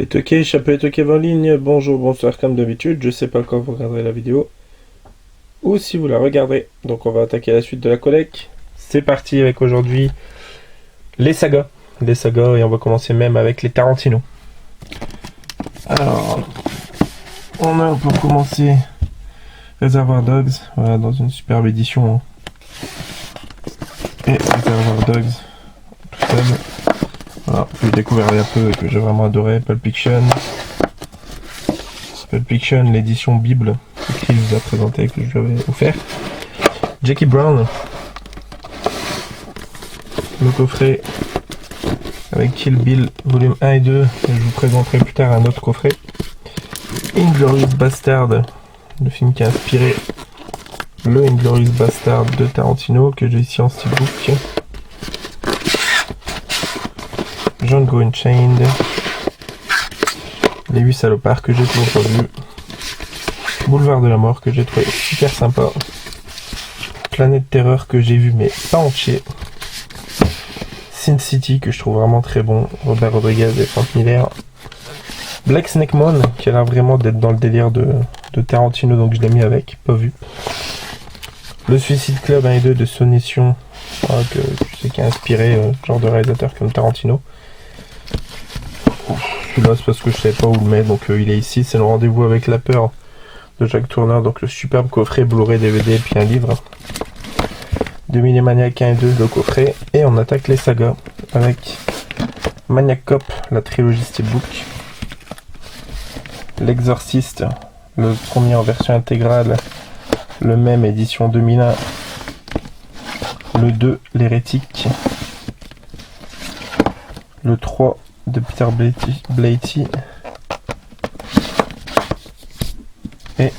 Ça peut être OK en ligne, bonjour, bonsoir comme d'habitude, je sais pas quand vous regarderez la vidéo, ou si vous la regardez. Donc on va attaquer la suite de la collecte. C'est parti avec aujourd'hui les sagas, et on va commencer même avec les Tarantino. Alors, on a pour commencer Reservoir Dogs, voilà, dans une superbe édition. Et Reservoir Dogs, tout seul. Voilà, que j'ai découvert il y a peu et que j'ai vraiment adoré. Pulp Fiction, l'édition Bible que Chris vous a présenté, que je lui avais offert. Jackie Brown, le coffret avec Kill Bill volume 1 et 2, et je vous présenterai plus tard un autre coffret. Inglourious Bastard, le film qui a inspiré le Inglourious Bastard de Tarantino, que j'ai ici en steelbook. Django Unchained, Les 8 salopards que j'ai toujours pas vu, Boulevard de la mort que j'ai trouvé super sympa, Planète Terreur que j'ai vu mais pas entier, Sin City que je trouve vraiment très bon, Robert Rodriguez et Frank Miller, Black Snake Moon qui a l'air vraiment d'être dans le délire de Tarantino, donc je l'ai mis avec, pas vu. Le Suicide Club 1 et 2 de Sonny Sion, que je sais qui a inspiré genre de réalisateur comme Tarantino. Celui-là c'est parce que je savais pas où le mettre, donc il est ici. C'est le rendez-vous avec la peur de Jack Turner, donc le superbe coffret Blu-ray, DVD et puis un livre de Minimaniac 1 et 2, le coffret. Et on attaque les sagas avec Maniac Cop, la trilogie steelbook, L'Exorciste, le premier en version intégrale, le même édition 2001, le 2, L'Hérétique, le 3 de Peter Blatty et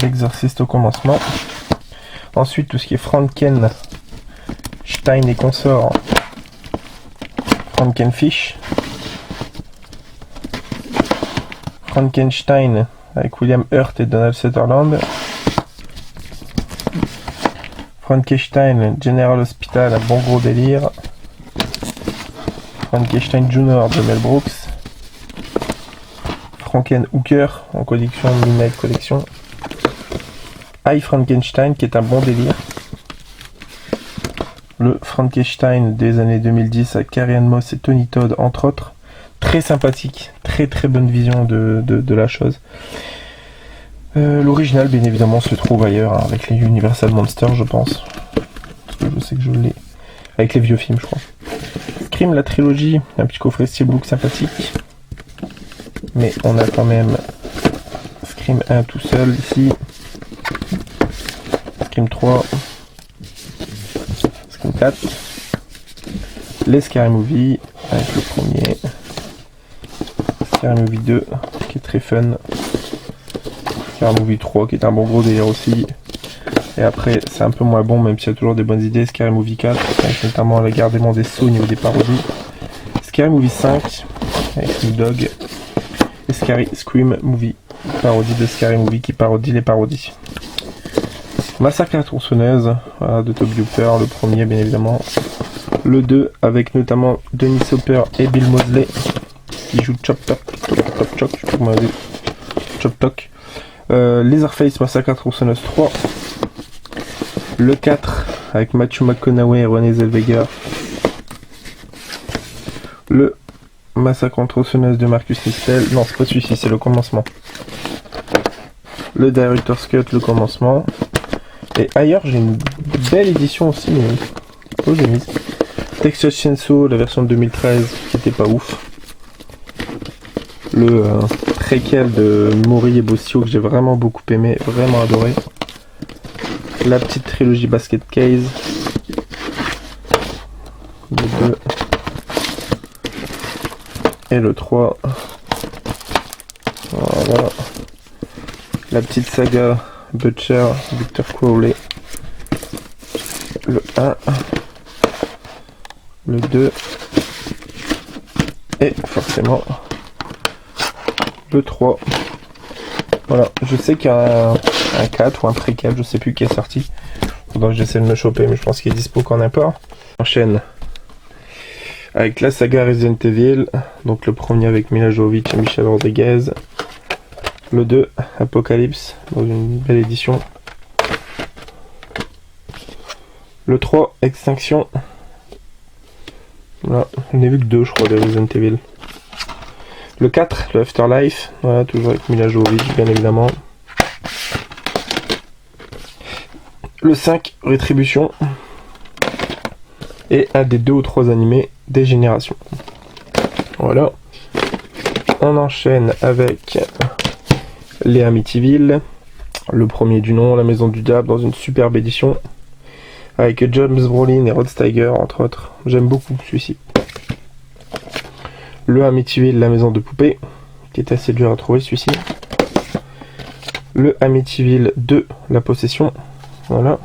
L'Exorciste au commencement. Ensuite tout ce qui est Frankenstein et consorts, Frankenfish, Frankenstein avec William Hurt et Donald Sutherland, Frankenstein General Hospital, un bon gros délire, Frankenstein Jr. de Mel Brooks, Frankenhooker en collection Midnight Collection, I Frankenstein qui est un bon délire, le Frankenstein des années 2010 avec Carrie-Anne Moss et Tony Todd entre autres, très sympathique, très bonne vision de la chose. L'original bien évidemment se trouve ailleurs, hein, avec les Universal Monsters je pense, parce que je sais que je l'ai avec les vieux films je crois. Scream la trilogie, un petit coffret steelbook sympathique, mais on a quand même Scream 1 tout seul ici, Scream 3, Scream 4, les Scary Movie avec le premier, Scary Movie 2 qui est très fun, Scary Movie 3 qui est un bon gros délire aussi, et après c'est un peu moins bon même s'il y a toujours des bonnes idées. Scary Movie 4 avec notamment la garde des mondes des sauts au niveau des parodies, Scary Movie 5 avec Snoop Dogg, et Scream Movie, parodie de Scary Movie qui parodie les parodies. Massacre à la tronçonneuse, voilà, de Tobe Hooper, le premier bien évidemment, le 2 avec notamment Dennis Hopper et Bill Moseley qui jouent Chop Talk, Leatherface Massacre à la tronçonneuse 3, le 4 avec Matthew McConaughey et Renée Zellweger, le Massacre en tronçonneuse de Marcus Nispel, non c'est pas celui-ci, c'est le commencement, le Director's Cut, le commencement, et ailleurs j'ai une belle édition aussi, mais oh j'ai mis Texas Chainsaw, la version de 2013 qui était pas ouf, le préquel de Mori et Bossio que j'ai vraiment beaucoup aimé, vraiment adoré, la petite trilogie Basket Case, le 2 et le 3, voilà, la petite saga Butcher, Victor Crowley, le 1, le 2 et forcément le 3. Voilà, je sais qu'il y a un 4 ou un préquel, je sais plus qui est sorti. Faudra que j'essaie de me choper, mais je pense qu'il est dispo qu'en import. Enchaîne avec la saga Resident Evil, donc le premier avec Mila Jovovich et Michelle Rodriguez, le 2 Apocalypse dans une belle édition, le 3 Extinction, voilà, je n'ai vu que 2 je crois des Resident Evil, le 4 le Afterlife, voilà, toujours avec Mila Jovovich bien évidemment, le 5 Rétribution, et un des 2 ou 3 animés des générations. Voilà. On enchaîne avec les Amityville, le premier du nom, La Maison du Diable dans une superbe édition, avec James Brolin et Rod Steiger entre autres. J'aime beaucoup celui-ci. Le Amityville, La Maison de Poupée, qui est assez dur à trouver celui-ci. Le Amityville 2, La Possession. Voilà.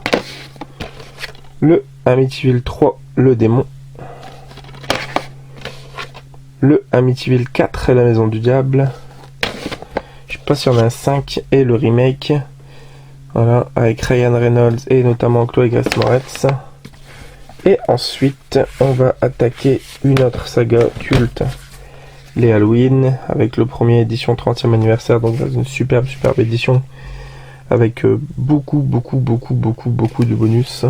Le Amityville 3, Le Démon. Le Amityville 4, La Maison du Diable. Je sais pas si on a un 5 et le remake. Voilà, avec Ryan Reynolds et notamment Chloé Grace Moretz. Et ensuite, on va attaquer une autre saga culte, les Halloween, avec le premier édition 30e anniversaire, donc dans une superbe édition, avec beaucoup de bonus.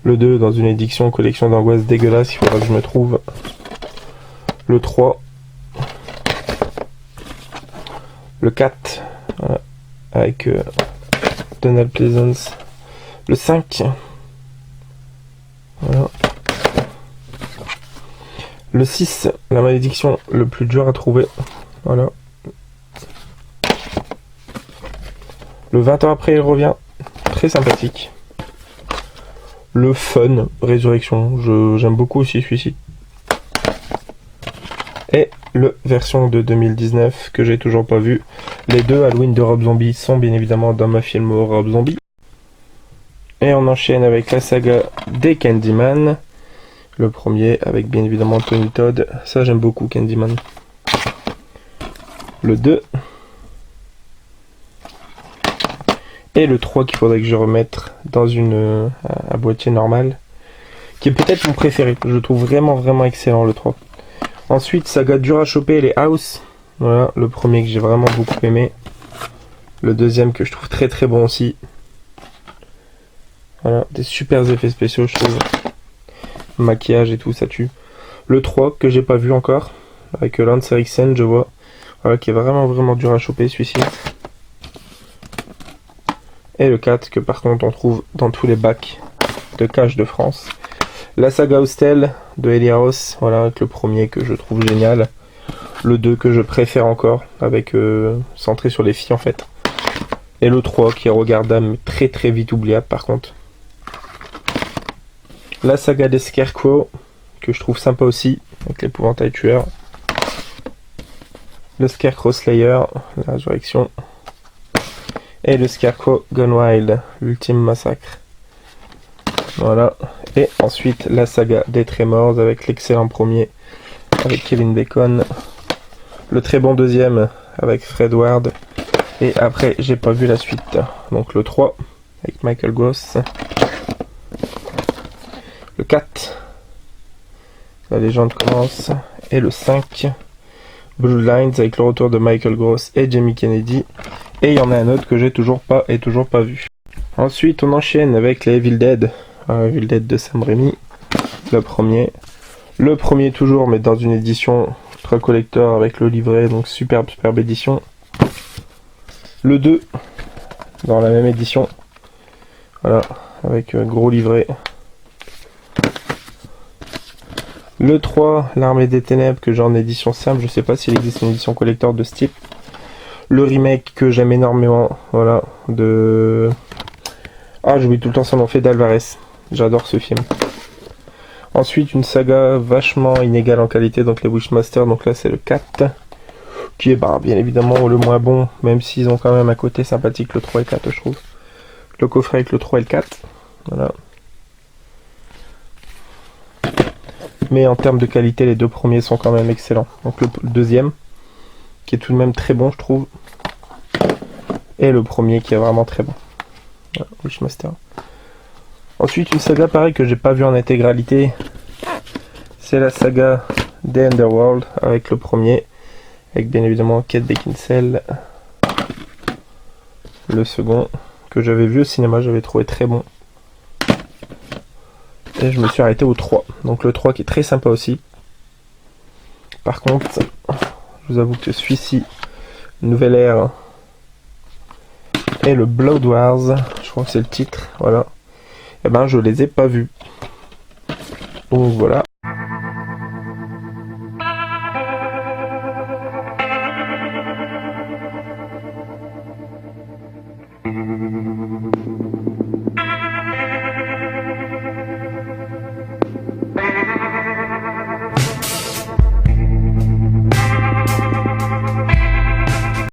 Le 2 dans une édition collection d'angoisse dégueulasse, il faudra que je me trouve. Le 3. Le 4. Voilà, avec Donald Pleasance. Le 5. Voilà. Le 6. La malédiction le plus dur à trouver. Voilà. Le 20 ans après il revient. Très sympathique. Le Fun, Résurrection, j'aime beaucoup aussi celui-ci. Et le version de 2019 que j'ai toujours pas vu. Les 2 Halloween de Rob Zombie sont bien évidemment dans ma film Rob Zombie. Et on enchaîne avec la saga des Candyman. Le premier avec bien évidemment Tony Todd. Ça j'aime beaucoup Candyman. Le 2. Et le 3 qu'il faudrait que je remette dans un boîtier normal, qui est peut-être mon préféré. Je le trouve vraiment excellent le 3. Ensuite, saga dur à choper, les House. Voilà, le premier que j'ai vraiment beaucoup aimé. Le deuxième que je trouve très bon aussi. Voilà, des super effets spéciaux je trouve. Maquillage et tout, ça tue. Le 3 que j'ai pas vu encore, avec Lance Henriksen je vois. Voilà, qui est vraiment dur à choper celui-ci. Et le 4 que par contre on trouve dans tous les bacs de cash de France. La saga Hostel de Eli Ross, voilà, avec le premier que je trouve génial. Le 2 que je préfère encore, avec centré sur les filles en fait. Et le 3 qui est regardable mais très vite oubliable par contre. La saga des Scarecrow, que je trouve sympa aussi, avec l'épouvantail tueur. Le Scarecrow Slayer, la résurrection. Et le Scarecrow Gone Wild, l'ultime massacre. Voilà. Et ensuite la saga des Tremors avec l'excellent premier avec Kevin Bacon. Le très bon deuxième avec Fred Ward. Et après j'ai pas vu la suite. Donc le 3 avec Michael Gross. Le 4. La légende commence. Et le 5. Bloodlines avec le retour de Michael Gross et Jamie Kennedy. Et il y en a un autre que j'ai toujours pas vu. Ensuite on enchaîne avec les Evil Dead. Evil Dead de Sam Raimi. Le premier. Le premier toujours mais dans une édition ultra collector avec le livret. Donc superbe édition. Le 2. Dans la même édition. Voilà. Avec gros livret. Le 3. L'Armée des Ténèbres que j'ai en édition simple. Je sais pas s'il existe une édition collector de ce type. Le remake que j'aime énormément, voilà, de... Ah, j'oublie tout le temps son nom, fait d'Alvarez. J'adore ce film. Ensuite, une saga vachement inégale en qualité, donc les Wishmasters, donc là c'est le 4, qui est bien évidemment le moins bon, même s'ils ont quand même un côté sympathique, le 3 et le 4 je trouve. Le coffret avec le 3 et le 4, voilà. Mais en termes de qualité, les deux premiers sont quand même excellents. Donc le deuxième, qui est tout de même très bon je trouve, et le premier qui est vraiment très bon. Voilà, Wishmaster. Ensuite une saga pareil que j'ai pas vu en intégralité, c'est la saga des Underworld avec le premier, avec bien évidemment Kate Beckinsale. Le second, que j'avais vu au cinéma, j'avais trouvé très bon. Et je me suis arrêté au 3. Donc le 3 qui est très sympa aussi. Par contre, je vous avoue que celui-ci, Nouvelle Ère, et le Blood Wars, je crois que c'est le titre, voilà. Et ben je les ai pas vus. Donc voilà.